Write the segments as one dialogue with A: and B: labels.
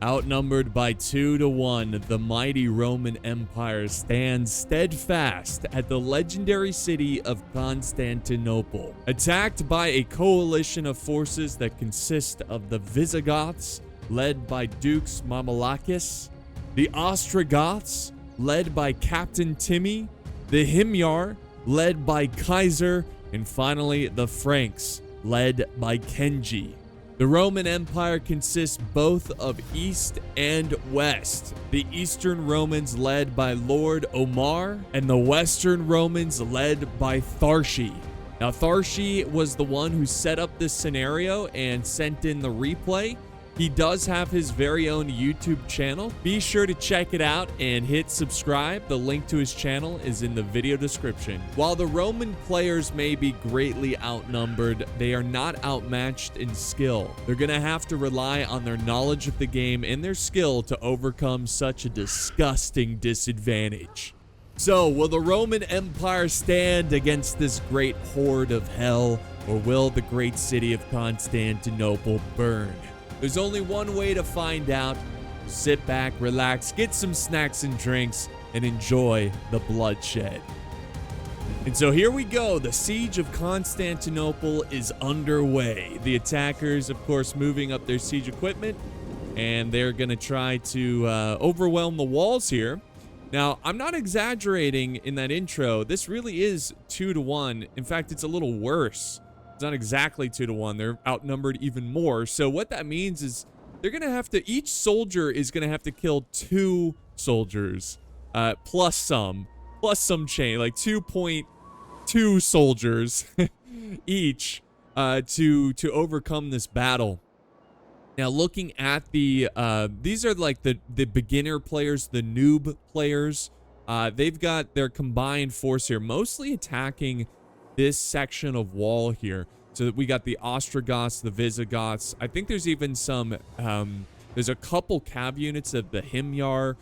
A: Outnumbered by 2-1, the mighty Roman Empire stands steadfast at the legendary city of Constantinople. Attacked by a coalition of forces that consist of the Visigoths, led by Dux Mammalakis, the Ostrogoths, led by Captain Timmy, the Himyar, led by Kaiser, and finally the Franks, led by Kenji. The Roman Empire consists both of East and West. The Eastern Romans led by Lord Omar, and the Western Romans led by Tharshey. Now, Tharshey was the one who set up this scenario and sent in the replay. He does have his very own YouTube channel. Be sure to check it out and hit subscribe. The link to his channel is in the video description. While the Roman players may be greatly outnumbered, they are not outmatched in skill. They're going to have to rely on their knowledge of the game and their skill to overcome such a disgusting disadvantage. So, will the Roman Empire stand against this great horde of hell, or will the great city of Constantinople burn? There's only one way to find out. Sit back, relax, get some snacks and drinks, and enjoy the bloodshed. And so here we go. The siege of Constantinople is underway. The attackers, of course, moving up their siege equipment, and they're going to try to overwhelm the walls here. Now, I'm not exaggerating in that intro. This really is 2-1. In fact, it's a little worse. It's not exactly 2-1. They're outnumbered even more. So what that means is they're going to have to, each soldier is going to have to kill 2 soldiers, plus some chain, like 2.2 soldiers each, to overcome this battle. Now, looking at the, these are like the beginner players, the noob players. They've got their combined force here, mostly attacking this section of wall here. So we got the Ostrogoths, the Visigoths. I think there's even some, there's a couple cav units of the Himyar.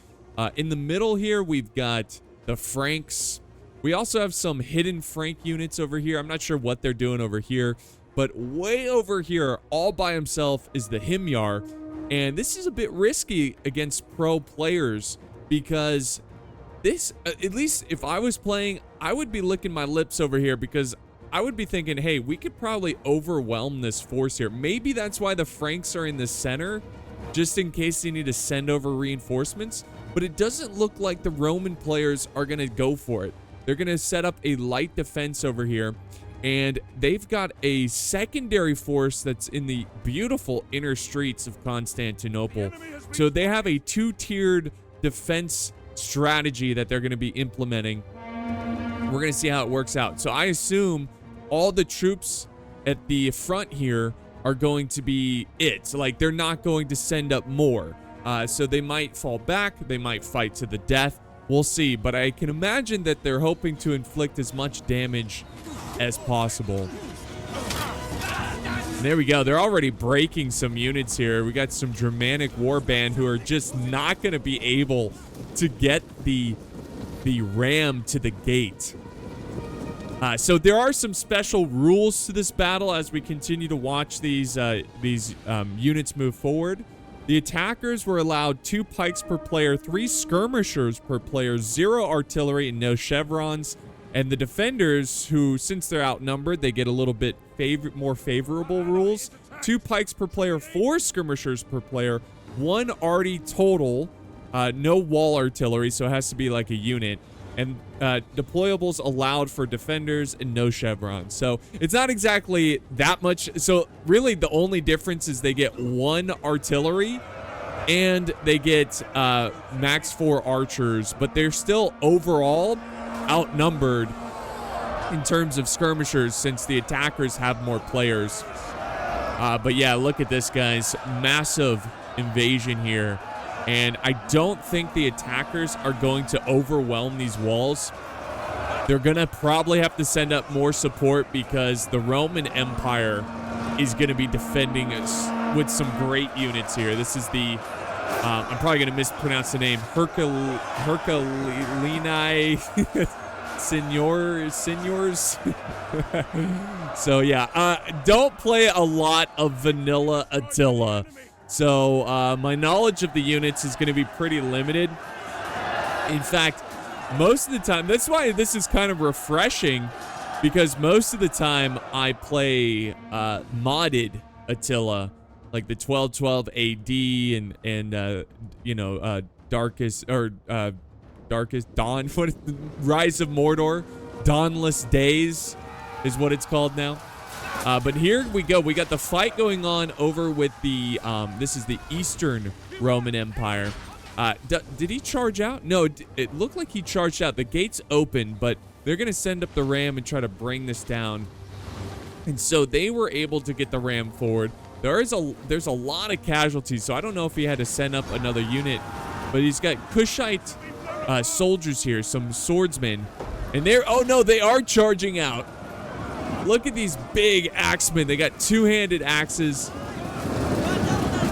A: In the middle here, we've got the Franks. We also have some hidden Frank units over here. I'm not sure what they're doing over here, but way over here, all by himself, is the Himyar. And this is a bit risky against pro players because this, at least if I was playing, I would be licking my lips over here because I would be thinking, hey, we could probably overwhelm this force here. Maybe that's why the Franks are in the center, just in case they need to send over reinforcements. But it doesn't look like the Roman players are going to go for it. They're going to set up a light defense over here. And they've got a secondary force that's in the beautiful inner streets of Constantinople. So they have a 2-tiered defense strategy that they're going to be implementing. We're going to see how it works out. So I assume all the troops at the front here are going to be it. So like they're not going to send up more. So they might fall back. They might fight to the death. We'll see. But I can imagine that they're hoping to inflict as much damage as possible. And there we go. They're already breaking some units here. We got some Germanic warband who are just not going to be able to get the ram to the gate. So there are some special rules to this battle as we continue to watch these units move forward. The attackers were allowed 2 pikes per player, 3 skirmishers per player, 0 artillery, and no chevrons. And the defenders, who, since they're outnumbered, they get a little bit more favorable rules. 2 pikes per player, 4 skirmishers per player, 1 arty total, no wall artillery, so it has to be like a unit. And deployables allowed for defenders and no chevrons. So it's not exactly that much. So really the only difference is they get 1 artillery and they get max 4 archers, but they're still overall outnumbered in terms of skirmishers since the attackers have more players. But yeah, look at this, guys. Massive invasion here. And I don't think the attackers are going to overwhelm these walls. They're going to probably have to send up more support because the Roman Empire is going to be defending us with some great units here. This is the, I'm probably going to mispronounce the name, Herculini Seniors. So yeah, don't play a lot of vanilla Attila. So my knowledge of the units is going to be pretty limited. In fact, most of the time, that's why this is kind of refreshing, because most of the time I play modded Attila, like the 1212 AD and you know, Darkest Dawn, what is the Rise of Mordor, Dawnless Days is what it's called now. But here we go. We got the fight going on over with the this is the Eastern Roman Empire. Did he charge out? No, it looked like he charged out. The gate's open, but they're gonna send up the ram and try to bring this down. And so they were able to get the ram forward. There's a lot of casualties, so I don't know if he had to send up another unit, but he's got Kushite soldiers here, some swordsmen, and oh no, they are charging out. Look at these big axemen. They got two-handed axes.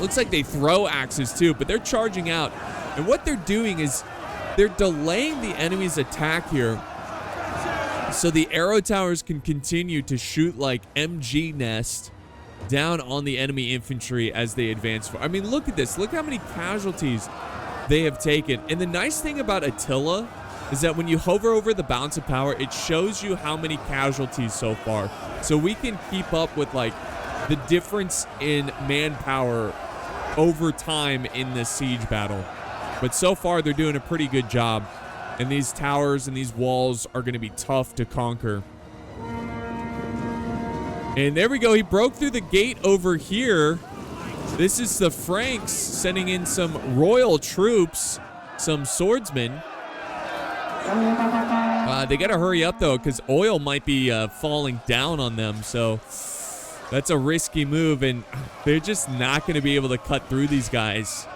A: Looks like they throw axes too, but they're charging out. And what they're doing is they're delaying the enemy's attack here, so the arrow towers can continue to shoot like MG nest down on the enemy infantry as they advance. I mean, look at this. Look how many casualties they have taken. And the nice thing about Attila is that when you hover over the balance of power, it shows you how many casualties so far. So we can keep up with like the difference in manpower over time in this siege battle. But so far, they're doing a pretty good job. And these towers and these walls are going to be tough to conquer. And there we go. He broke through the gate over here. This is the Franks sending in some royal troops, some swordsmen. They got to hurry up, though, because oil might be falling down on them. So that's a risky move, and they're just not going to be able to cut through these guys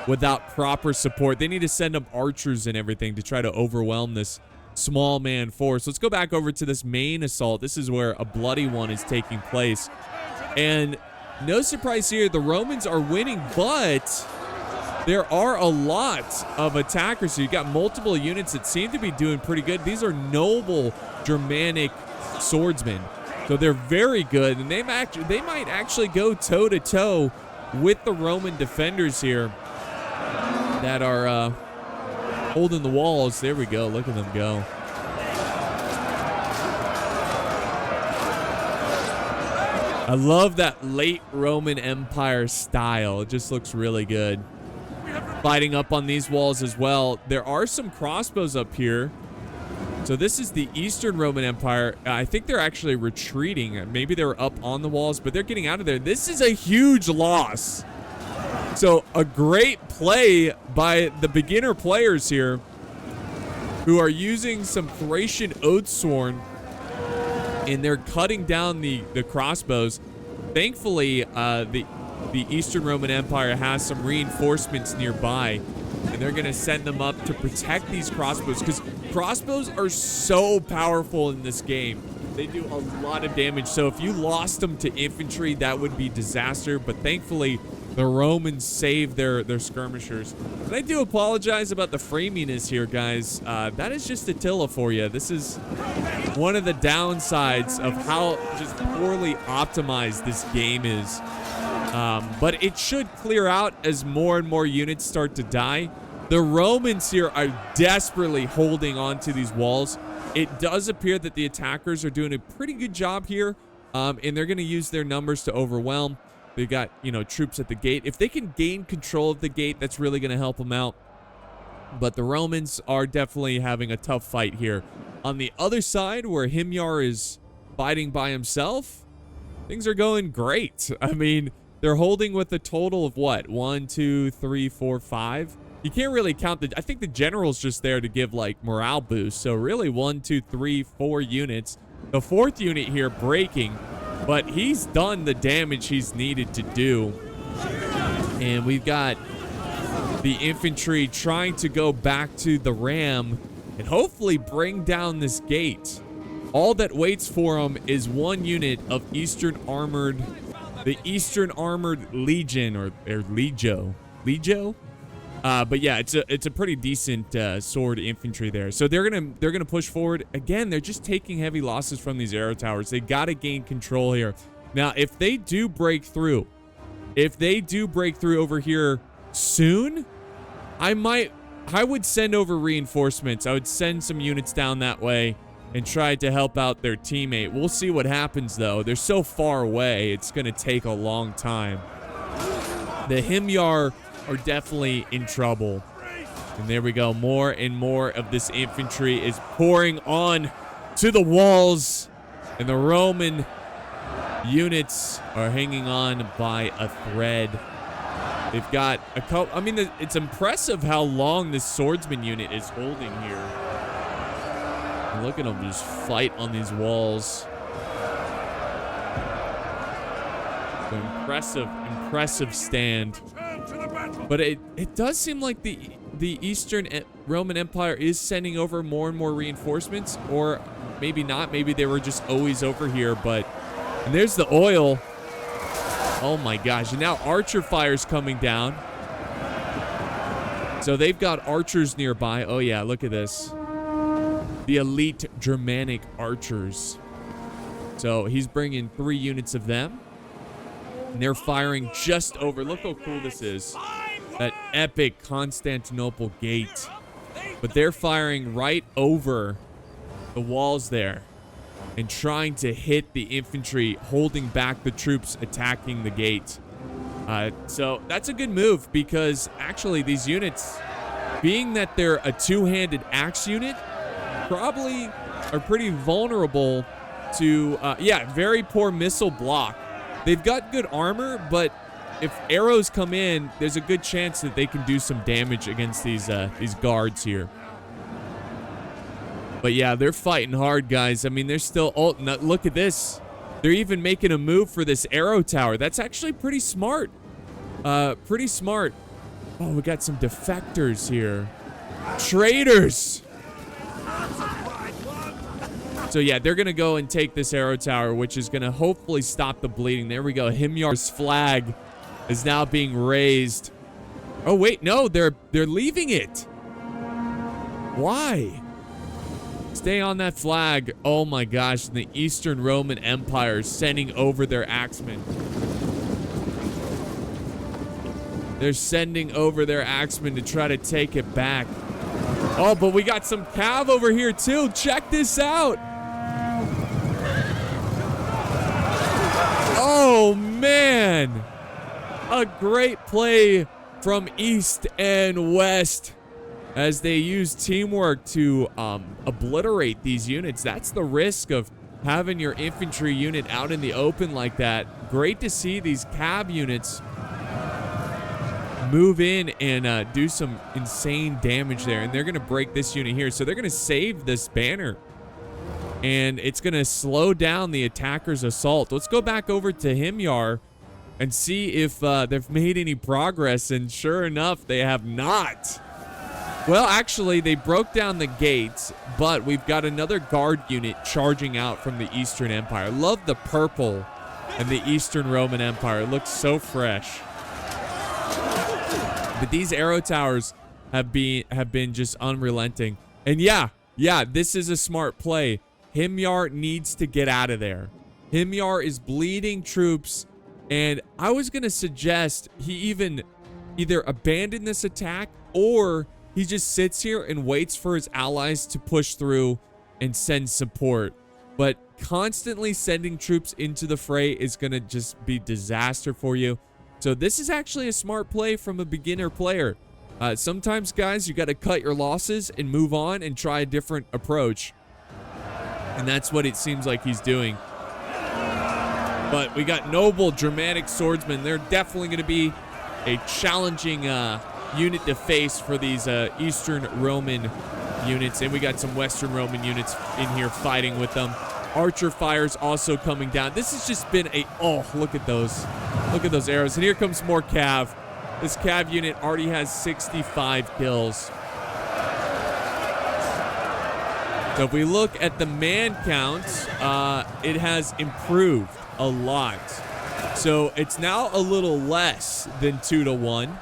A: without proper support. They need to send up archers and everything to try to overwhelm this small man force. Let's go back over to this main assault. This is where a bloody one is taking place. And no surprise here, the Romans are winning, but there are a lot of attackers. So you got multiple units that seem to be doing pretty good. These are noble Germanic swordsmen. So they're very good, and they might actually go toe-to-toe with the Roman defenders here that are holding the walls. There we go. Look at them go. I love that late Roman Empire style. It just looks really good. Fighting up on these walls as well. There are some crossbows up here. So this is the Eastern Roman Empire. I think they're actually retreating. Maybe they were up on the walls, but they're getting out of there. This is a huge loss. So a great play by the beginner players here who are using some Thracian Oathsworn, and they're cutting down the crossbows. Thankfully, the Eastern Roman Empire has some reinforcements nearby, and they're going to send them up to protect these crossbows, because crossbows are so powerful in this game. They do a lot of damage, so if you lost them to infantry, that would be disaster, but thankfully the Romans saved their skirmishers. And I do apologize about the framiness here, guys. That is just Attila for you. This is one of the downsides of how just poorly optimized this game is. But it should clear out as more and more units start to die. The Romans here are desperately holding on to these walls. It does appear that the attackers are doing a pretty good job here, and they're going to use their numbers to overwhelm. They've got, you know, troops at the gate. If they can gain control of the gate, that's really going to help them out. But the Romans are definitely having a tough fight here. On the other side, where Himyar is fighting by himself, things are going great. I mean, they're holding with a total of what? 1, 2, 3, 4, 5. You can't really count I think the general's just there to give like morale boost. So really 1, 2, 3, 4 units. The fourth unit here breaking, but he's done the damage he's needed to do. And we've got the infantry trying to go back to the ram and hopefully bring down this gate. All that waits for them is one unit of the Eastern Armored Legion, or Legio. But yeah, it's a pretty decent sword infantry there. So they're gonna push forward again. They're just taking heavy losses from these arrow towers. They gotta gain control here. Now, if they do break through, If they do break through over here soon, I would send over reinforcements. I would send some units down that way and try to help out their teammate. We'll see what happens, though. They're so far away, it's going to take a long time. The Himyar are definitely in trouble. And there we go. More and more of this infantry is pouring on to the walls. And the Roman units are hanging on by a thread. They've got a couple. I mean, it's impressive how long this swordsman unit is holding here. And look at them just fight on these walls. So impressive stand. But it does seem like the Eastern Roman Empire is sending over more and more reinforcements, or maybe not. Maybe they were just always over here. And there's the oil. Oh my gosh, and now archer fire's coming down. So they've got archers nearby. Oh yeah, look at this. The elite Germanic archers. So he's bringing 3 units of them. And they're firing just over. Look how cool this is. That epic Constantinople gate. But they're firing right over the walls there and trying to hit the infantry, holding back the troops attacking the gate. So that's a good move, because actually these units, being that they're a two-handed axe unit, probably are pretty vulnerable to, very poor missile block. They've got good armor, but if arrows come in, there's a good chance that they can do some damage against these guards here. But yeah, they're fighting hard, guys. I mean, they're still... Oh, look at this. They're even making a move for this arrow tower. That's actually pretty smart. Pretty smart. Oh, we got some defectors here. Traitors! So yeah, they're going to go and take this arrow tower, which is going to hopefully stop the bleeding. There we go. Himyar's flag is now being raised. Oh, wait. No, they're leaving it. Why? Stay on that flag. Oh my gosh, the Eastern Roman Empire is sending over their axemen. They're sending over their axemen to try to take it back. Oh, but we got some cav over here too. Check this out. Oh man. A great play from East and West, as they use teamwork to obliterate these units. That's the risk of having your infantry unit out in the open like that. Great to see these cab units move in and do some insane damage there. And they're going to break this unit here. So they're going to save this banner. And it's going to slow down the attacker's assault. Let's go back over to Himyar and see if they've made any progress. And sure enough, they have not. Well, actually, they broke down the gates, but we've got another guard unit charging out from the Eastern Empire. Love the purple and the Eastern Roman Empire. It looks so fresh. But these arrow towers have been just unrelenting. And yeah, this is a smart play. Himyar needs to get out of there. Himyar is bleeding troops, and I was going to suggest he either abandon this attack, or he just sits here and waits for his allies to push through and send support. But constantly sending troops into the fray is going to just be disaster for you. So this is actually a smart play from a beginner player. Sometimes, guys, you got to cut your losses and move on and try a different approach. And that's what it seems like he's doing. But we got noble Germanic swordsmen. They're definitely going to be a challenging unit to face for these Eastern Roman units. And we got some Western Roman units in here fighting with them. Archer fires also coming down. This has just been oh, look at those. Look at those arrows. And here comes more cav. This cav unit already has 65 kills. So if we look at the man count, it has improved a lot. So it's now a little less than 2-1,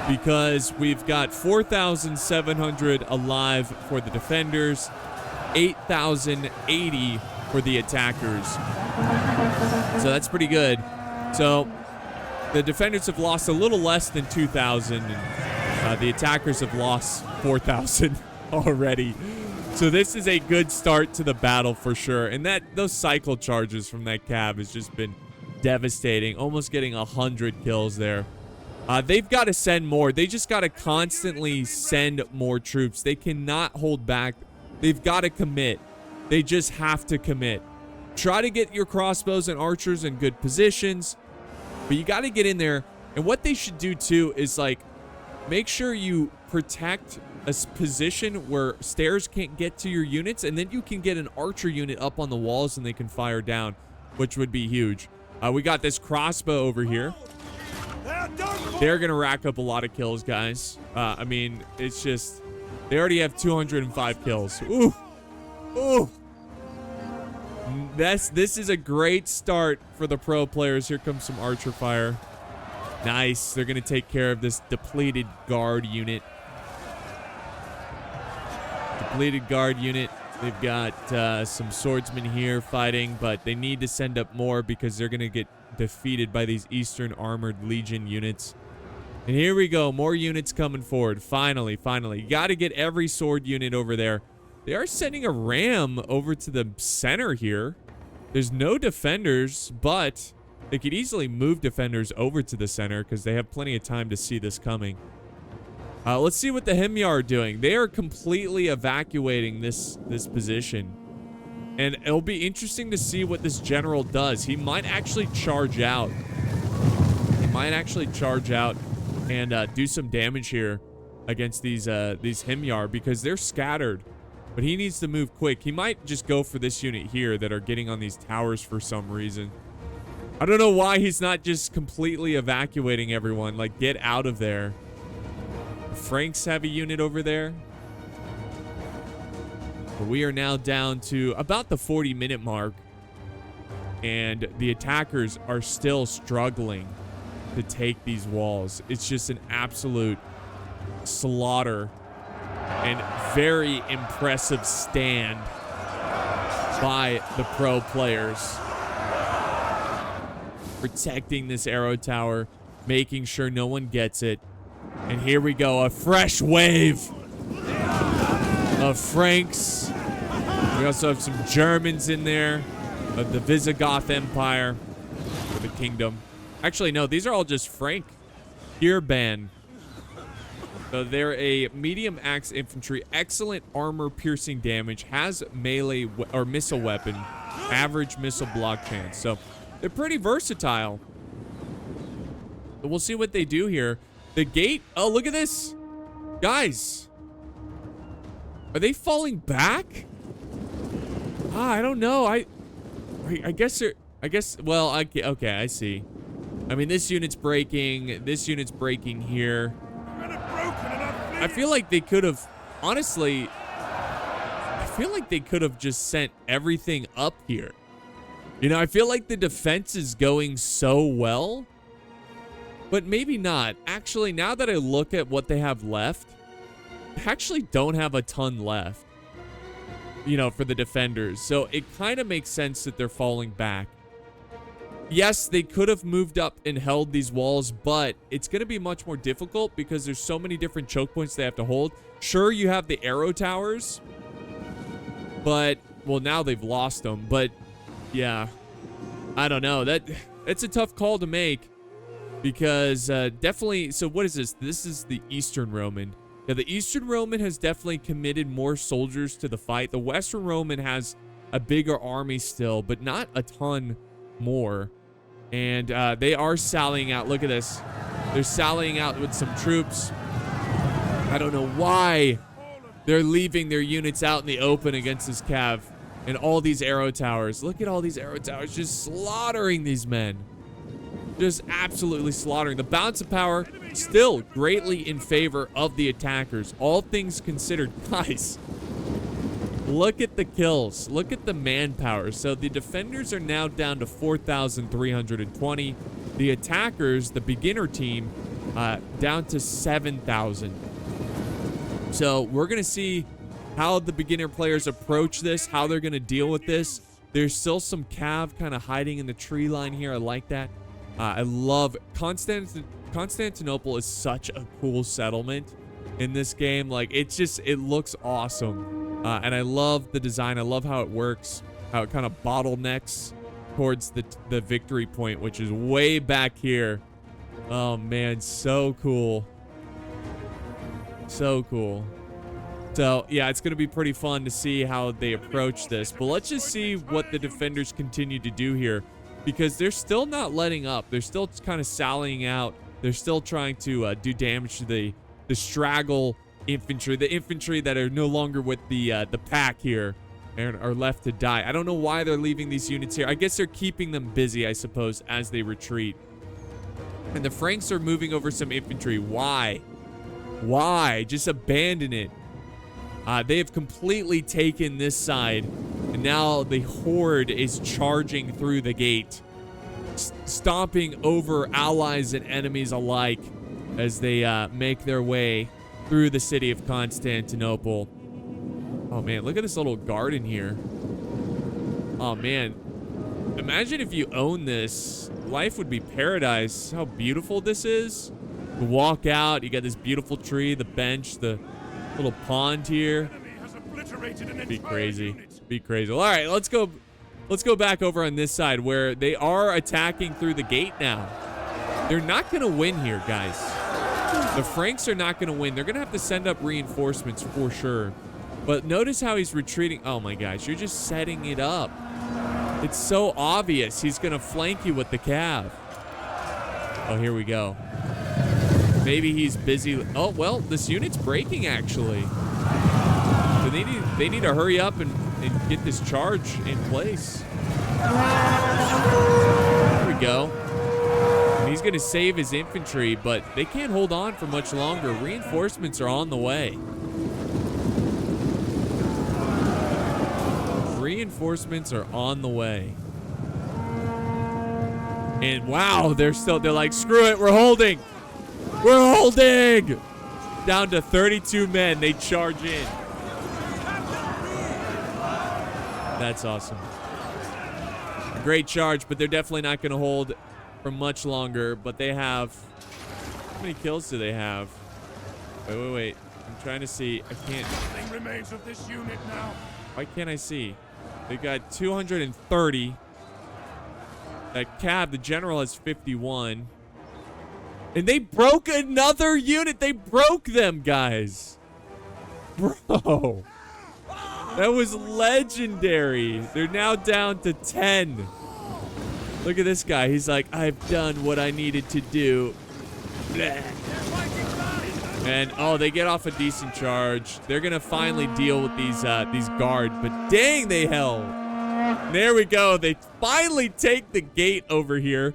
A: because we've got 4,700 alive for the defenders, 8,080 for the attackers. So that's pretty good. So The defenders have lost a little less than 2,000, and the attackers have lost 4,000 already. So this is a good start to the battle for sure. And those cycle charges from that cav has just been devastating. Almost getting 100 kills there. They've got to send more. They just got to constantly send more troops. They cannot hold back. They've got to commit. They just have to commit. Try to get your crossbows and archers in good positions. But you got to get in there. And what they should do too is like make sure you protect a position where stairs can't get to your units, and then you can get an archer unit up on the walls and they can fire down, which would be huge. We got this crossbow over here. They're gonna rack up a lot of kills, guys. I mean, it's just they already have 205 kills. Ooh, ooh. This is a great start for the pro players. Here comes some archer fire. Nice. They're gonna take care of this depleted guard unit. Depleted guard unit. They've got some swordsmen here fighting, but they need to send up more because they're going to get defeated by these Eastern Armored Legion units. And here we go. More units coming forward. Finally, finally. You got to get every sword unit over there. They are sending a ram over to the center here. There's no defenders, but they could easily move defenders over to the center because they have plenty of time to see this coming. Let's see what the Himyar are doing. They are completely evacuating this position. And it'll be interesting to see what this general does. He might actually charge out. He might actually charge out and do some damage here against these Himyar because they're scattered. But he needs to move quick. He might just go for this unit here that are getting on these towers for some reason. I don't know why he's not just completely evacuating everyone. Like, get out of there. Franks have a unit over there. But we are now down to about the 40-minute mark. And the attackers are still struggling to take these walls. It's just an absolute slaughter. And very impressive stand by the pro players. Protecting this arrow tower. Making sure no one gets it. And here we go, a fresh wave of Franks. We also have some Germans in there of the Visigoth Empire, or the kingdom. Actually, no, these are all just Frank Heerban. So they're a medium axe infantry, excellent armor piercing damage, has melee or missile weapon, average missile block chance. So they're pretty versatile. But we'll see what they do here. The gate. Oh, look at this. Guys. Are they falling back? I don't know. I guess they're... Well, okay, I see. I mean, this unit's breaking. This unit's breaking here. I feel like they could have... Honestly, I feel like they could have just sent everything up here. You know, I feel like the defense is going so well. But maybe not. Actually, now that I look at what they have left, they actually don't have a ton left, you know, for the defenders. So it kind of makes sense that they're falling back. Yes, they could have moved up and held these walls, but it's going to be much more difficult because there's so many different choke points they have to hold. Sure, you have the arrow towers, but, well, now they've lost them. But, yeah, I don't know. That's a tough call to make. Because definitely, so what is this? This is the Eastern Roman. Yeah, the Eastern Roman has definitely committed more soldiers to the fight. The Western Roman has a bigger army still, but not a ton more. And they are sallying out. Look at this. They're sallying out with some troops. I don't know why they're leaving their units out in the open against this cav. And all these arrow towers. Look at all these arrow towers just slaughtering these men. Just absolutely slaughtering. The balance of power still greatly in favor of the attackers. All things considered. Guys, look at the kills. Look at the manpower. So the defenders are now down to 4,320. The attackers, the beginner team, down to 7,000. So we're going to see how the beginner players approach this, how they're going to deal with this. There's still some cav kind of hiding in the tree line here. I like that. I love Constantinople is such a cool settlement in this game. Like, it looks awesome. And I love the design. I love how it works, how it kind of bottlenecks towards the victory point, which is way back here. Oh man, so cool. So cool. So yeah, it's gonna be pretty fun to see how they approach this. But let's just see what the defenders continue to do here, because they're still not letting up. They're still kind of sallying out. They're still trying to do damage to the straggle infantry, the infantry that are no longer with the pack here and are left to die. I don't know why they're leaving these units here. I guess they're keeping them busy, I suppose, as they retreat. And the Franks are moving over some infantry. Why? Why? Just abandon it. They have completely taken this side, and now the horde is charging through the gate, stomping over allies and enemies alike as they make their way through the city of Constantinople. Oh man, look at this little garden here. Oh man, imagine if you own this. Life would be paradise. How beautiful this is. You walk out, you got this beautiful tree, the bench, the little pond here. Be crazy. Be crazy. All right, let's go back over on this side where they are attacking through the gate now. They're not going to win here, guys. The Franks are not going to win. They're going to have to send up reinforcements for sure. But notice how he's retreating. Oh my gosh, you're just setting it up. It's so obvious. He's going to flank you with the cav. Oh, here we go. Maybe he's busy. Oh, well, this unit's breaking, actually. So they need to hurry up and get this charge in place. There we go. And he's going to save his infantry, but they can't hold on for much longer. Reinforcements are on the way. Reinforcements are on the way. And wow, they're like, screw it, we're holding. We're holding. Down to 32 men, they charge in. That's awesome. Great charge, but they're definitely not going to hold for much longer. But they have, how many kills do they have? Wait. I'm trying to see. I can't. Nothing remains of this unit now. Why can't I see? They got 230. That cab, the general, has 51. And they broke another unit. They broke them, guys. Bro. That was legendary. They're now down to 10. Look at this guy. He's like, I've done what I needed to do. Blech. And, oh, they get off a decent charge. They're going to finally deal with these guards. But dang, they held. There we go. They finally take the gate over here.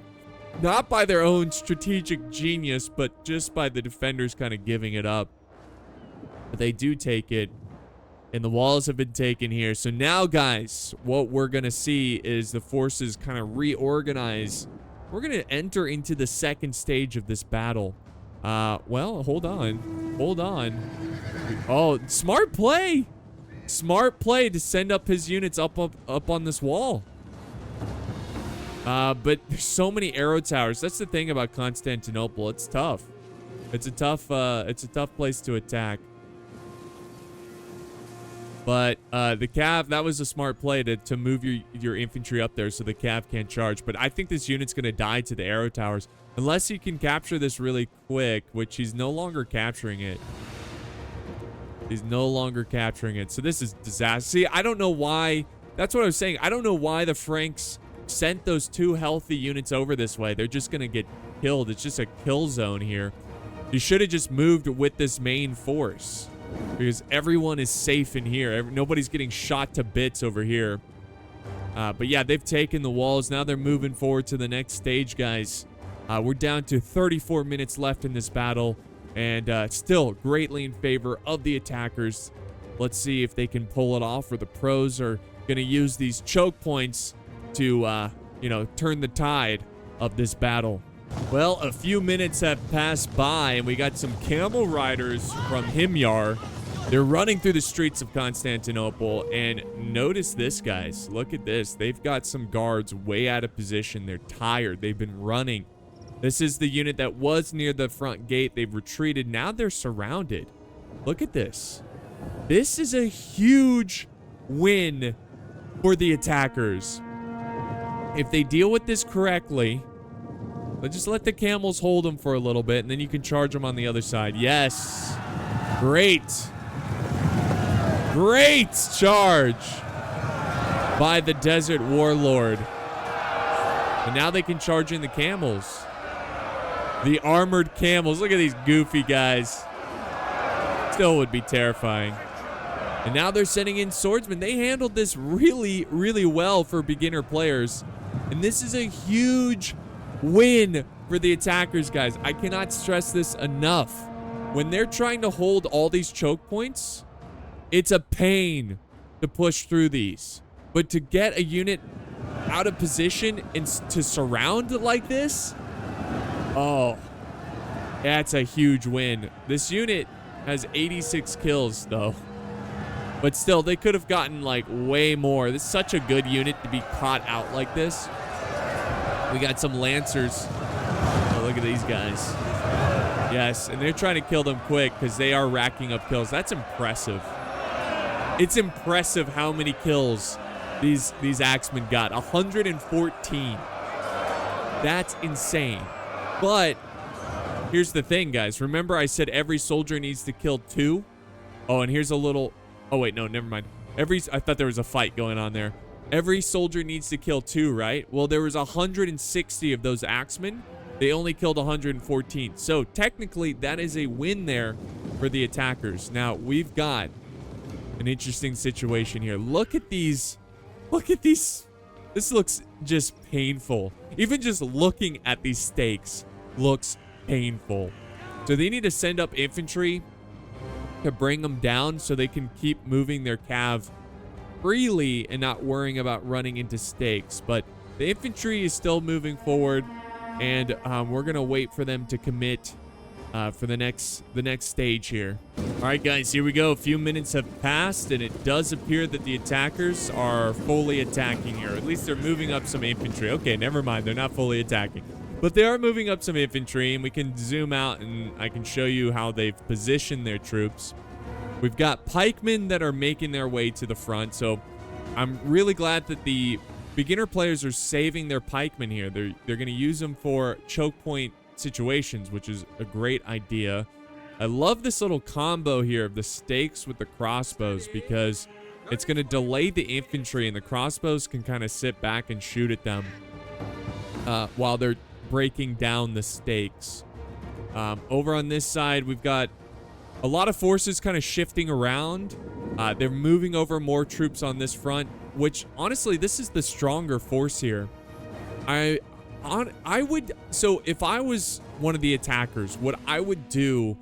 A: Not by their own strategic genius, but just by the defenders kind of giving it up. But they do take it. And the walls have been taken here. So now, guys, what we're going to see is the forces kind of reorganize. We're going to enter into the second stage of this battle. Well, hold on. Hold on. Oh, smart play. Smart play to send up his units up on this wall. But there's so many arrow towers. That's the thing about Constantinople. It's tough. It's a tough place to attack. But the cav, that was a smart play to move your infantry up there so the cav can't charge. But I think this unit's going to die to the arrow towers. Unless he can capture this really quick, which he's no longer capturing it. He's no longer capturing it. So this is disaster. See, I don't know why. That's what I was saying. I don't know why the Franks sent those two healthy units over this way. They're just going to get killed. It's just a kill zone here. You should have just moved with this main force. Because everyone is safe in here. Nobody's getting shot to bits over here. But yeah, they've taken the walls. Now they're moving forward to the next stage, guys. We're down to 34 minutes left in this battle. And still greatly in favor of the attackers. Let's see if they can pull it off, or the pros are going to use these choke points to, turn the tide of this battle. Well, a few minutes have passed by, and we got some camel riders from Himyar. They're running through the streets of Constantinople, and notice this, guys. Look at this. They've got some guards way out of position. They're tired. They've been running This is the unit that was near the front gate. They've retreated. Now they're surrounded. Look at this. This is a huge win for the attackers. If they deal with this correctly, let's just let the camels hold them for a little bit, and then you can charge them on the other side. Yes. Great. Great charge by the Desert Warlord. And now they can charge in the camels. The armored camels. Look at these goofy guys. Still would be terrifying. And now they're sending in swordsmen. They handled this really, really well for beginner players. And this is a huge win for the attackers, guys. I cannot stress this enough. When they're trying to hold all these choke points, it's a pain to push through these. But to get a unit out of position and to surround like this, oh, that's a huge win. This unit has 86 kills, though. But still, they could have gotten, like, way more. This is such a good unit to be caught out like this. We got some Lancers. Oh, look at these guys. Yes, and they're trying to kill them quick because they are racking up kills. That's impressive. It's impressive how many kills these axemen got. 114. That's insane. But here's the thing, guys. Remember I said every soldier needs to kill 2? Oh, and here's a little... Oh, wait, no, never mind. I thought there was a fight going on there. Every soldier needs to kill 2, right? Well, there was 160 of those axemen. They only killed 114. So technically, that is a win there for the attackers. Now, we've got an interesting situation here. Look at these. Look at these. This looks just painful. Even just looking at these stakes looks painful. So they need to send up infantry to bring them down so they can keep moving their cav freely and not worrying about running into stakes. But the infantry is still moving forward, and we're gonna wait for them to commit for the next stage here. All right, guys, here we go. A few minutes have passed, and it does appear that the attackers are fully attacking here. At least they're moving up some infantry. Okay, never mind. They're not fully attacking. But they are moving up some infantry, and we can zoom out, and I can show you how they've positioned their troops. We've got pikemen that are making their way to the front, so I'm really glad that the beginner players are saving their pikemen here. They're going to use them for choke point situations, which is a great idea. I love this little combo here of the stakes with the crossbows because it's going to delay the infantry, and the crossbows can kind of sit back and shoot at them while they're breaking down the stakes. Over on this side, we've got a lot of forces kind of shifting around. They're moving over more troops on this front, which honestly, this is the stronger force here. So if I was one of the attackers, what I would do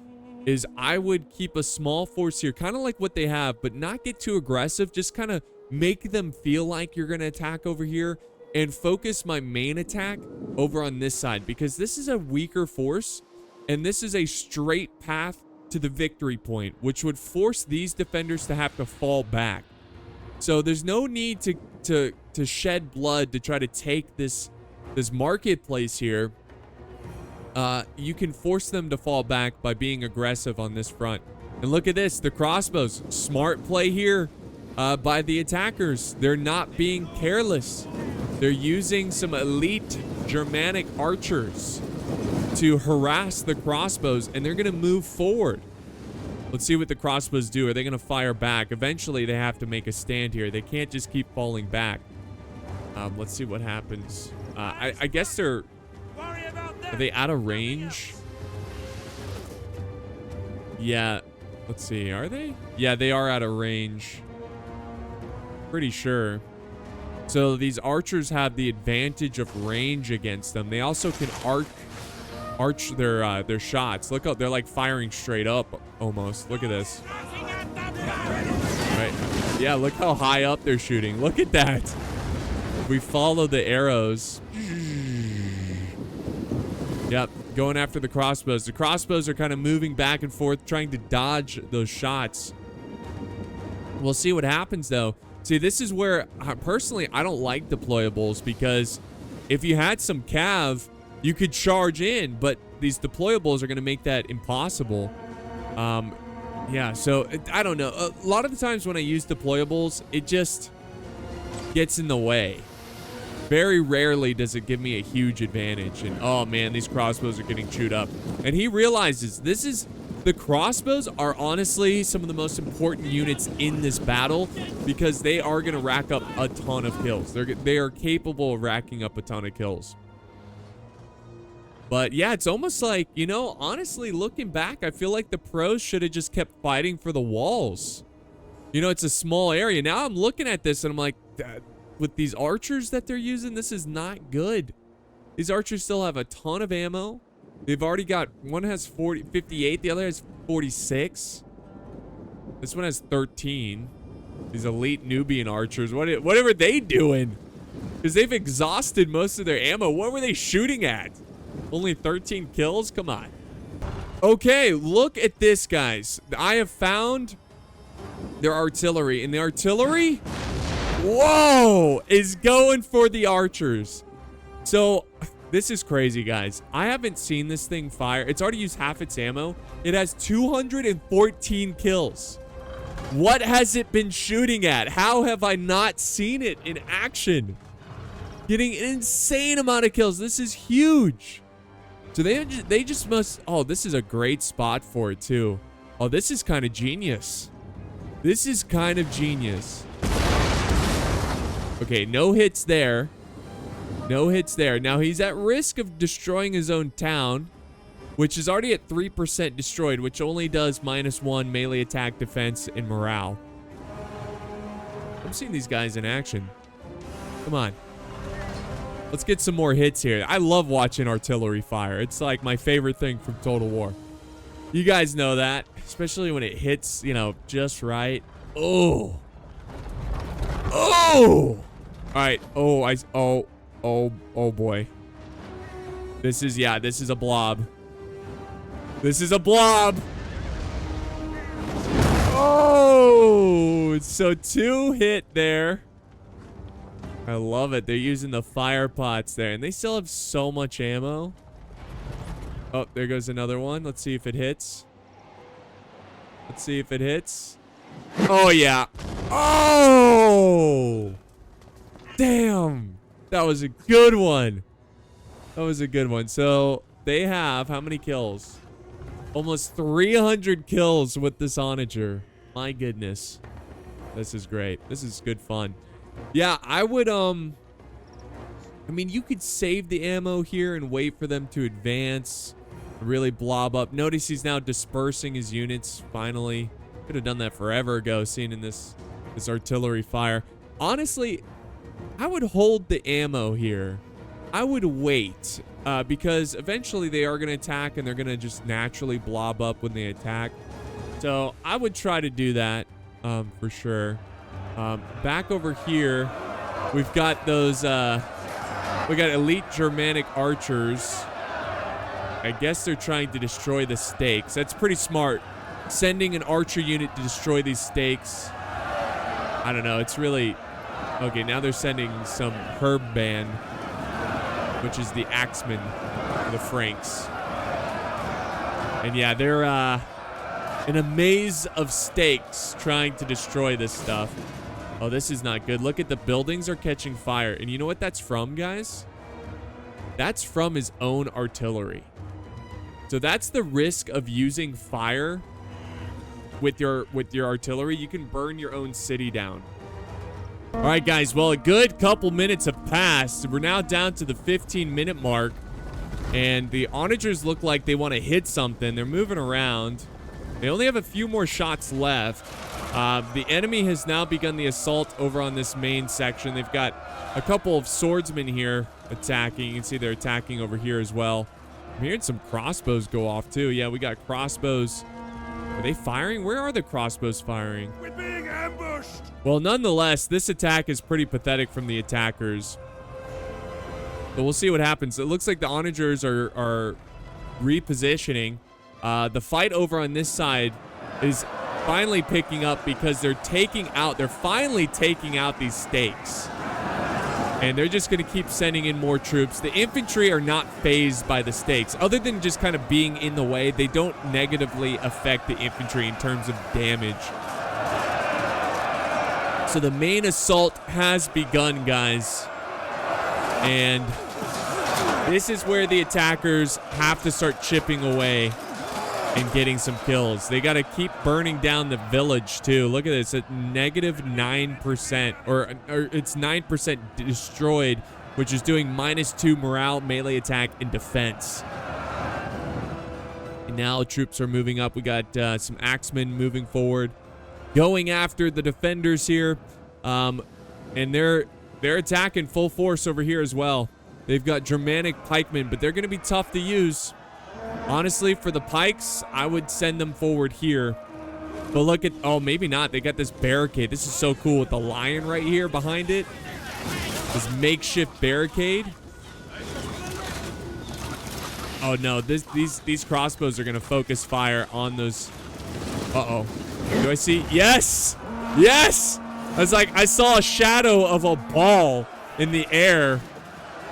A: is I would keep a small force here, kind of like what they have, but not get too aggressive. Just kind of make them feel like you're going to attack over here, and focus my main attack over on this side, because this is a weaker force, and this is a straight path to the victory point, which would force these defenders to have to fall back. So there's no need to shed blood to try to take this marketplace here. You can force them to fall back by being aggressive on this front. And look at this, the crossbows. Smart play here by the attackers. They're not being careless. They're using some elite Germanic archers to harass the crossbows, and they're going to move forward. Let's see what the crossbows do. Are they going to fire back? Eventually, they have to make a stand here. They can't just keep falling back. Let's see what happens. I guess are they out of range? Yeah. Let's see. Are they? Yeah, they are out of range. Pretty sure. So these archers have the advantage of range against them. They also can arch their shots. Look out, they're like firing straight up almost. Look at this. Right. Yeah, look how high up they're shooting. Look at that. We follow the arrows. Yep, going after the crossbows. The crossbows are kind of moving back and forth, trying to dodge those shots. We'll see what happens though. See, this is where, personally, I don't like deployables, because if you had some cav, you could charge in, but these deployables are going to make that impossible. Yeah, so I don't know. A lot of the times when I use deployables, it just gets in the way. Very rarely does it give me a huge advantage. And oh man, these crossbows are getting chewed up. And he realizes the crossbows are honestly some of the most important units in this battle because they are going to rack up a ton of kills. They are capable of racking up a ton of kills. But yeah, it's almost like, you know, honestly, looking back, I feel like the pros should have just kept fighting for the walls. You know, it's a small area. Now I'm looking at this and I'm like, with these archers that they're using, this is not good. These archers still have a ton of ammo. They've already got, one has 58, the other has 46. This one has 13. These elite Nubian archers, what are they doing? Because they've exhausted most of their ammo. What were they shooting at? Only 13 kills? Come on. Okay, look at this, guys. I have found their artillery, and the artillery, whoa, is going for the archers. So this is crazy, guys. I haven't seen this thing fire. It's already used half its ammo. It has 214 kills. What has it been shooting at? How have I not seen it in action? Getting an insane amount of kills. This is huge. So they just must... Oh, this is a great spot for it, too. Oh, this is kind of genius. This is kind of genius. Okay, no hits there. No hits there. Now, he's at risk of destroying his own town, which is already at 3% destroyed, which only does -1 melee attack, defense, and morale. I'm seeing these guys in action. Come on. Let's get some more hits here. I love watching artillery fire. It's like my favorite thing from Total War. You guys know that, especially when it hits, you know, just right. Oh. Oh. All right. Oh boy. This is a blob. This is a blob. Oh, so 2 hit there. I love it. They're using the fire pots there, and they still have so much ammo. Oh, there goes another one. Let's see if it hits. Let's see if it hits. Oh, yeah. Oh! Damn. That was a good one. That was a good one. So, they have how many kills? Almost 300 kills with this onager. My goodness. This is great. This is good fun. Yeah, I would, I mean, you could save the ammo here and wait for them to advance, really blob up. Notice he's now dispersing his units, finally. Could have done that forever ago, seeing in this artillery fire. Honestly, I would hold the ammo here. I would wait, because eventually they are going to attack, and they're going to just naturally blob up when they attack. So I would try to do that, for sure. Back over here, we've got those, we got elite Germanic archers. I guess they're trying to destroy the stakes. That's pretty smart. Sending an archer unit to destroy these stakes. I don't know. It's really... Okay, now they're sending some herb band, which is the axemen, the Franks. And yeah, they're, in a maze of stakes trying to destroy this stuff. Oh, this is not good. Look at the buildings are catching fire. And you know what that's from, guys? That's from his own artillery. So that's the risk of using fire with your artillery. You can burn your own city down. All right, guys. Well, a good couple minutes have passed. We're now down to the 15-minute mark. And the onagers look like they want to hit something. They're moving around. They only have a few more shots left. The enemy has now begun the assault over on this main section. They've got a couple of swordsmen here attacking. You can see they're attacking over here as well. I'm hearing some crossbows go off too. Yeah, we got crossbows. Are they firing? Where are the crossbows firing?
B: We're being ambushed.
A: Well, nonetheless, this attack is pretty pathetic from the attackers. But we'll see what happens. It looks like the onagers are repositioning. The fight over on this side is finally picking up because they're finally taking out these stakes. And they're just going to keep sending in more troops. The infantry are not phased by the stakes. Other than just kind of being in the way, they don't negatively affect the infantry in terms of damage. So the main assault has begun, guys. And this is where the attackers have to start chipping away and getting some kills. They got to keep burning down the village too. Look at this, at negative 9%, or it's 9% destroyed, which is doing -2 morale, melee attack, and defense. And now troops are moving up. We got some axemen moving forward, going after the defenders here, and they're attacking full force over here as well. They've got Germanic pikemen, but they're going to be tough to use. Honestly, for the pikes, I would send them forward here. But look at, oh, maybe not. They got this barricade. This is so cool with the lion right here behind it. This makeshift barricade. Oh no, these crossbows are gonna focus fire on those. Uh-oh. Do I see? Yes! Yes! I saw a shadow of a ball in the air,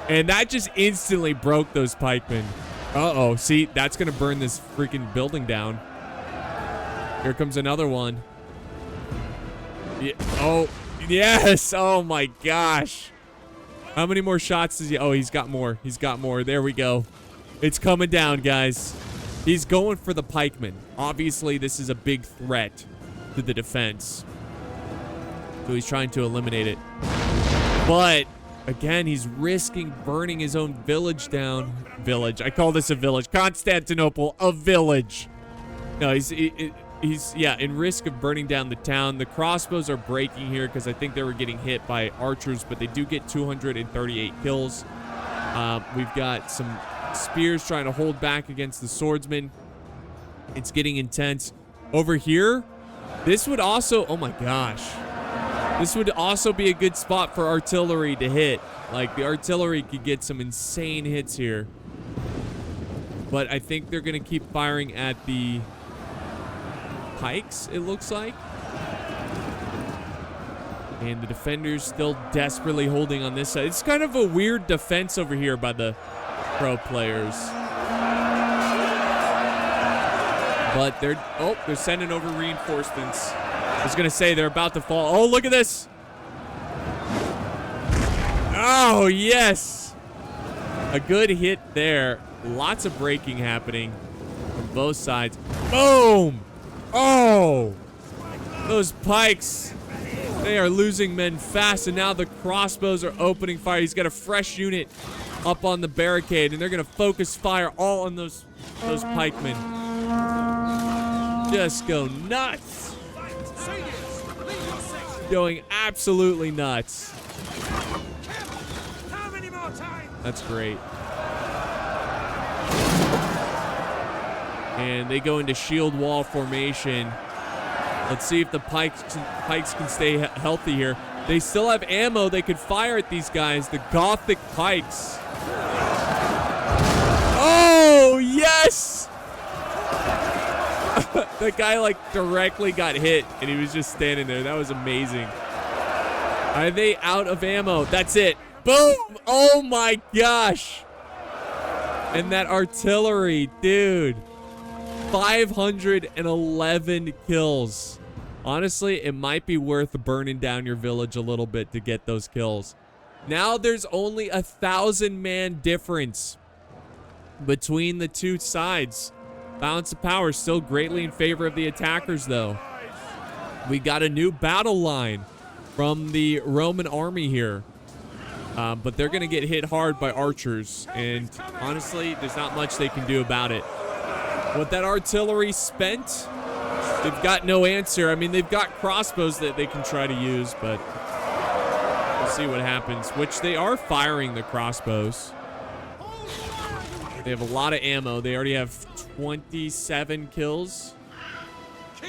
A: and that just instantly broke those pikemen. Uh-oh, see, that's gonna burn this freaking building down. Here comes another one. Yeah. Oh, yes! Oh my gosh. How many more shots does he? Oh, he's got more. He's got more. There we go. It's coming down, guys. He's going for the pikemen. Obviously, this is a big threat to the defense. So he's trying to eliminate it. But again, he's risking burning his own village down. Village. I call this a village. Constantinople, a village. No, he's in risk of burning down the town. The crossbows are breaking here because I think they were getting hit by archers, but they do get 238 kills. We've got some spears trying to hold back against the swordsmen. It's getting intense. Over here, this would also, oh my gosh. This would also be a good spot for artillery to hit. Like, the artillery could get some insane hits here. But I think they're going to keep firing at the pikes, it looks like. And the defenders still desperately holding on this side. It's kind of a weird defense over here by the pro players. But they're sending over reinforcements. I was going to say they're about to fall. Oh, look at this. Oh, yes. A good hit there. Lots of braking happening from both sides. Boom. Oh. Those pikes. They are losing men fast, and now the crossbows are opening fire. He's got a fresh unit up on the barricade, and they're going to focus fire all on those pikemen. Just go nuts. Going absolutely nuts. That's great. And they go into shield wall formation. Let's see if the pikes can stay healthy here. They still have ammo. They could fire at these guys. The Gothic pikes. Oh, yes! The guy, like, directly got hit, and he was just standing there. That was amazing. Are they out of ammo? That's it. Boom! Oh, my gosh. And that artillery, dude. 511 kills. Honestly, it might be worth burning down your village a little bit to get those kills. Now there's only 1,000-man difference between the two sides. Balance of power still greatly in favor of the attackers, though. We got a new battle line from the Roman army here. But they're going to get hit hard by archers. And honestly, there's not much they can do about it. What that artillery spent, they've got no answer. I mean, they've got crossbows that they can try to use, but we'll see what happens. Which they are firing the crossbows. They have a lot of ammo. They already have 27 kills.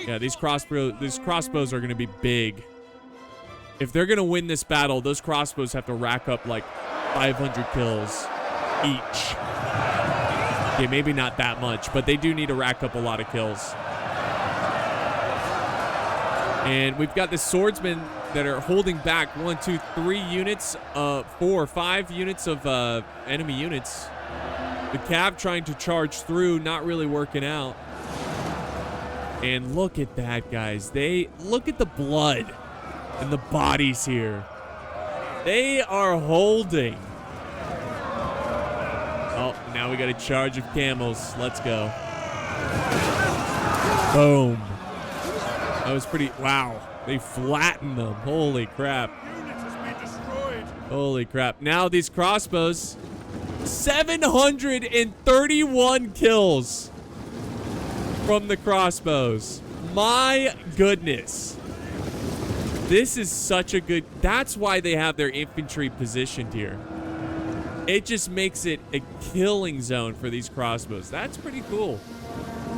A: Yeah, these crossbows are going to be big. If they're going to win this battle, those crossbows have to rack up like 500 kills each. Okay, maybe not that much, but they do need to rack up a lot of kills. And we've got the swordsmen that are holding back 1, 2, 3 units, 4 or 5 units of enemy units. The cav trying to charge through, not really working out. And look at that, guys. Look at the blood and the bodies here. They are holding. Oh, now we got a charge of camels. Let's go. Boom. That was pretty, wow. They flattened them. Holy crap. Holy crap. Now these crossbows, 731 kills from the crossbows. My goodness. This is such a good, that's why they have their infantry positioned here. It just makes it a killing zone for these crossbows. That's pretty cool.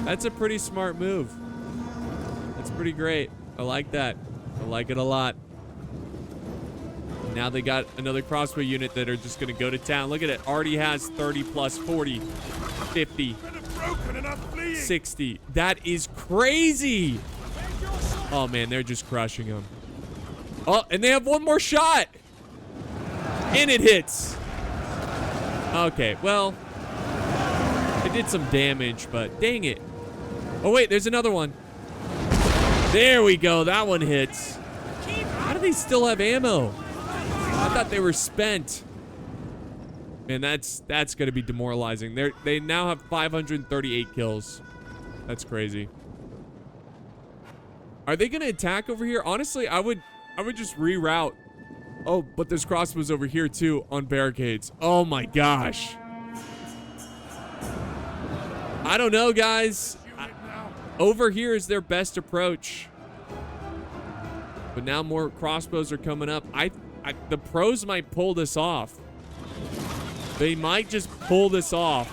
A: That's a pretty smart move. That's pretty great. I like that. I like it a lot. Now they got another crossbow unit that are just going to go to town. Look at it. Already has 30 plus 40, 50, 60. That is crazy. Oh, man. They're just crushing them. Oh, and they have one more shot. And it hits. Okay, well, it did some damage, but dang it. Oh, wait, there's another one. There we go. That one hits. How do they still have ammo? I thought they were spent. Man, that's going to be demoralizing. They now have 538 kills. That's crazy. Are they going to attack over here? Honestly, I would just reroute. Oh, but there's crossbows over here too on barricades. Oh my gosh. I don't know, guys. Over here is their best approach. But now more crossbows are coming up. The pros might pull this off. They might just pull this off.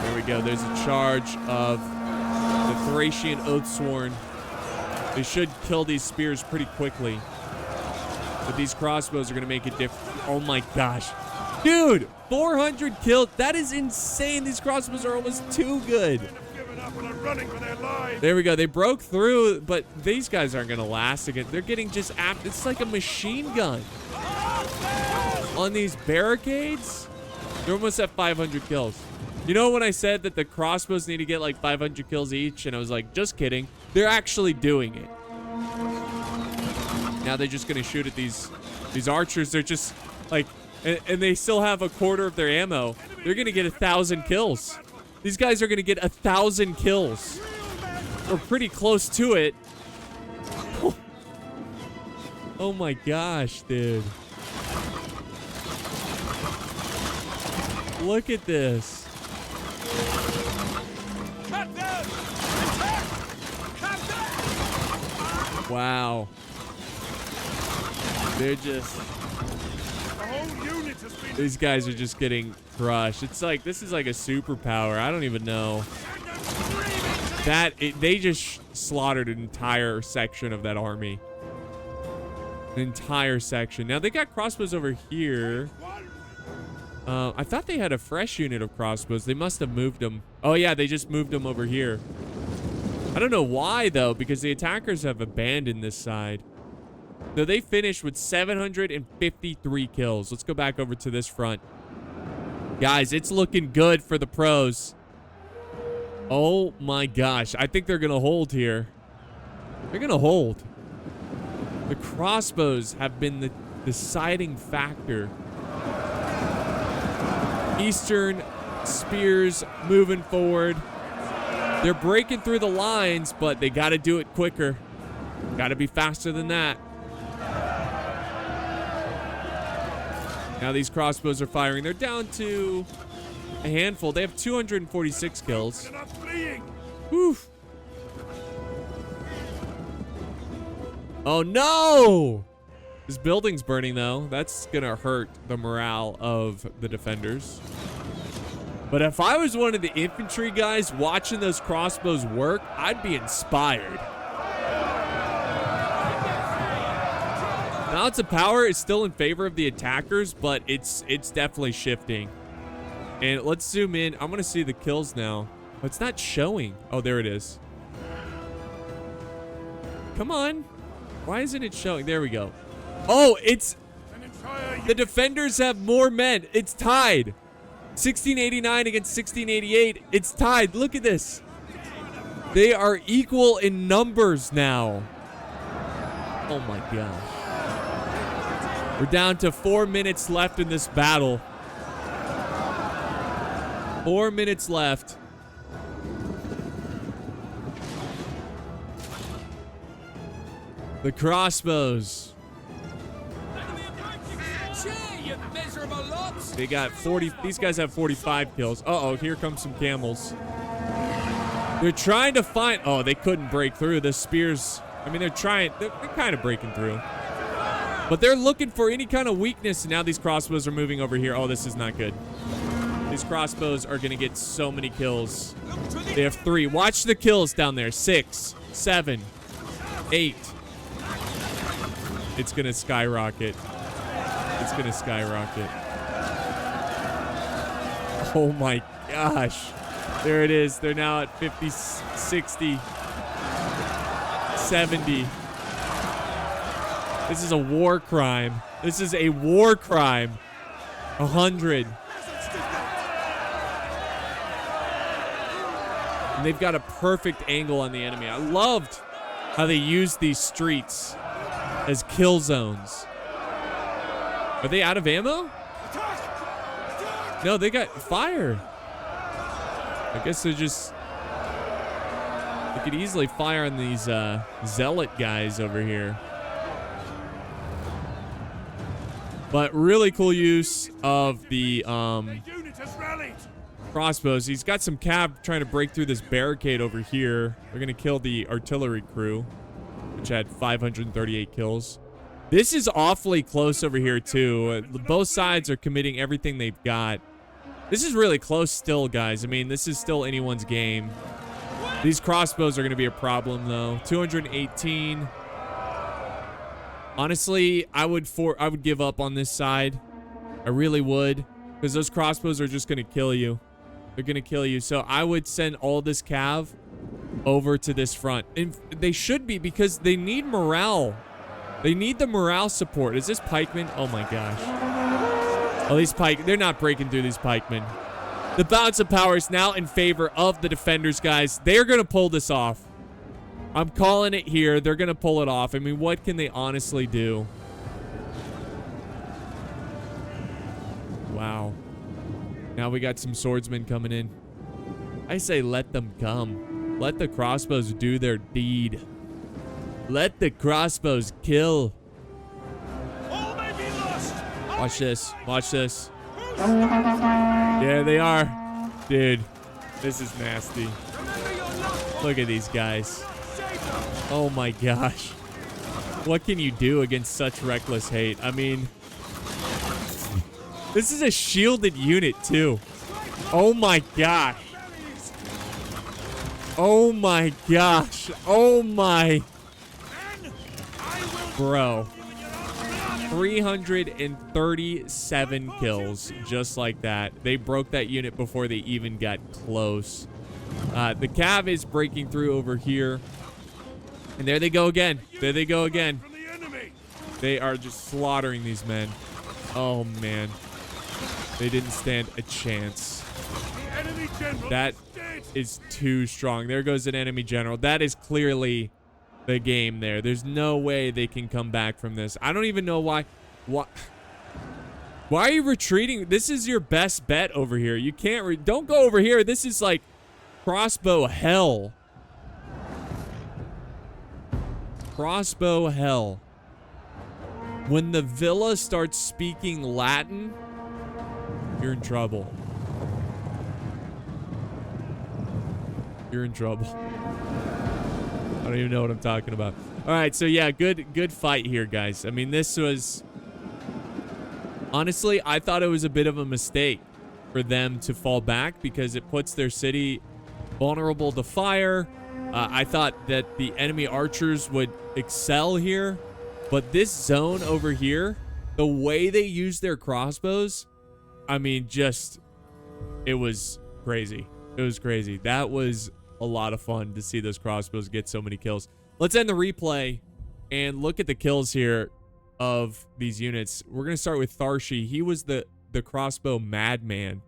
A: There we go. There's a charge of the Thracian Oathsworn. They should kill these spears pretty quickly. But these crossbows are going to make it different. Oh my gosh. Dude, 400 kills. That is insane. These crossbows are almost too good. There we go. They broke through, but these guys aren't going to last again. They're getting just it's like a machine gun. On these barricades, they're almost at 500 kills. You know when I said that the crossbows need to get like 500 kills each, and I was like, just kidding. They're actually doing it. Now they're just going to shoot at these archers. They're just like, and they still have a quarter of their ammo. They're going to get 1,000 kills. These guys are going to get 1,000 kills. Or pretty close to it. Oh my gosh, dude. Look at this. Wow. They're just... These guys are just getting crushed. It's like, this is like a superpower. I don't even know. They just slaughtered an entire section of that army. An entire section. Now, they got crossbows over here. I thought they had a fresh unit of crossbows. They must have moved them. Oh, yeah, they just moved them over here. I don't know why, though, because the attackers have abandoned this side. So they finished with 753 kills. Let's go back over to this front. Guys, it's looking good for the pros. Oh, my gosh. I think they're going to hold here. They're going to hold. The crossbows have been the deciding factor. Eastern spears moving forward. They're breaking through the lines, but they got to do it quicker. Got to be faster than that. Now these crossbows are firing. They're down to a handful. They have 246 kills. Whew. Oh, no! This building's burning, though. That's going to hurt the morale of the defenders. But if I was one of the infantry guys watching those crossbows work, I'd be inspired. Balance of power is still in favor of the attackers, but it's definitely shifting. And let's zoom in. I'm going to see the kills now. Oh, it's not showing. Oh, there it is. Come on. Why isn't it showing? There we go. Oh, it's... The defenders have more men. It's tied. 1689 against 1688. It's tied. Look at this. They are equal in numbers now. Oh my God. We're down to 4 minutes left in this battle. 4 minutes left. The crossbows. They got 40. These guys have 45 kills. Uh-oh, here comes some camels. They're trying to find... Oh, they couldn't break through. The spears... I mean, they're trying... They're kind of breaking through. But they're looking for any kind of weakness. And now these crossbows are moving over here. Oh, this is not good. These crossbows are going to get so many kills. They have 3. Watch the kills down there. 6, 7, 8. It's going to skyrocket. It's going to skyrocket. Oh my gosh. There it is. They're now at 50, 60, 70. This is a war crime. This is a war crime. 100. And they've got a perfect angle on the enemy. I loved how they used these streets as kill zones. Are they out of ammo? No, they got fire. I guess they're just... They could easily fire on these zealot guys over here. But really cool use of the crossbows. He's got some cav trying to break through this barricade over here. They're going to kill the artillery crew, which had 538 kills. This is awfully close over here, too. Both sides are committing everything they've got. This is really close still, guys. I mean, this is still anyone's game. These crossbows are going to be a problem, though. 218. Honestly, I would give up on this side. I really would. Because those crossbows are just going to kill you. They're going to kill you. So I would send all this cav over to this front. And they should be, because they need morale. They need the morale support. Is this pikemen? Oh my gosh. Oh, these they're not breaking through these pikemen. The balance of power is now in favor of the defenders, guys. They're going to pull this off. I'm calling it here. They're going to pull it off. I mean, what can they honestly do? Wow. Now we got some swordsmen coming in. I say let them come. Let the crossbows do their deed. Let the crossbows kill. Watch this. Watch this. Yeah, they are. Dude, this is nasty. Look at these guys. Oh my gosh. What can you do against such reckless hate? I mean, this is a shielded unit too. Oh my gosh. Oh my gosh. Oh my. Bro. 337 kills, just like that. They broke that unit before they even got close. The cav is breaking through over here. And there they go again. There they go again. They are just slaughtering these men. Oh, man. They didn't stand a chance. That is too strong. There goes an enemy general. That is clearly the game there. There's no way they can come back from this. I don't even know why. Why are you retreating? This is your best bet over here. You can't don't go over here. This is like crossbow hell. Crossbow hell. When the villa starts speaking Latin, you're in trouble. You're in trouble. I don't even know what I'm talking about. All right, so yeah, good fight here, guys. I mean, this was... Honestly, I thought it was a bit of a mistake for them to fall back because it puts their city vulnerable to fire. I thought that the enemy archers would excel here. But this zone over here, the way they use their crossbows, I mean, just... It was crazy. It was crazy. That was a lot of fun to see those crossbows get so many kills. Let's end the replay and look at the kills here of these units. We're going to start with Tharshey. He was the crossbow madman.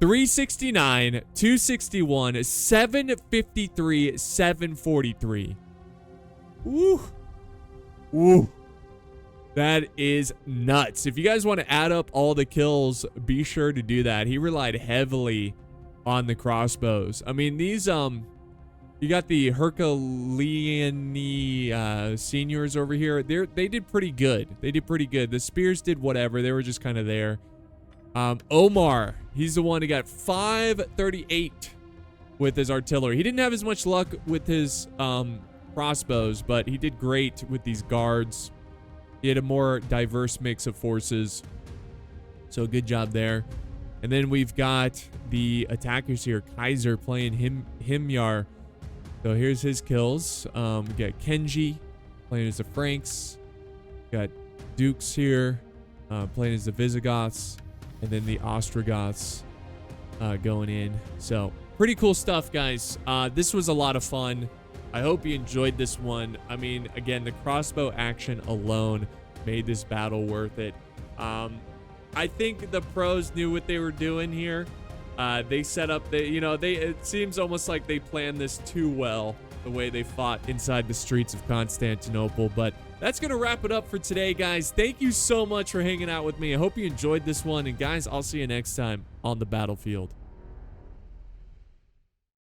A: 369, 261, 753, 743. Woo. Woo. That is nuts. If you guys want to add up all the kills, be sure to do that. He relied heavily on the crossbows. I mean, these, you got the Herculean seniors over here. They did pretty good. They did pretty good. The spears did whatever. They were just kind of there. Omar, he's the one who got 538 with his artillery. He didn't have as much luck with his crossbows, but he did great with these guards. He had a more diverse mix of forces. So good job there. And then we've got the attackers here. Kaiser playing Himyar. So here's his kills. We got Kenji playing as the Franks. Got Dukes here playing as the Visigoths. And then the Ostrogoths going in. So pretty cool stuff, guys. This was a lot of fun. I hope you enjoyed this one. I mean, again, the crossbow action alone made this battle worth it. I think the pros knew what they were doing here. They set up it seems almost like they planned this too well, the way they fought inside the streets of Constantinople. But that's going to wrap it up for today, guys. Thank you so much for hanging out with me. I hope you enjoyed this one. And guys, I'll see you next time on the battlefield.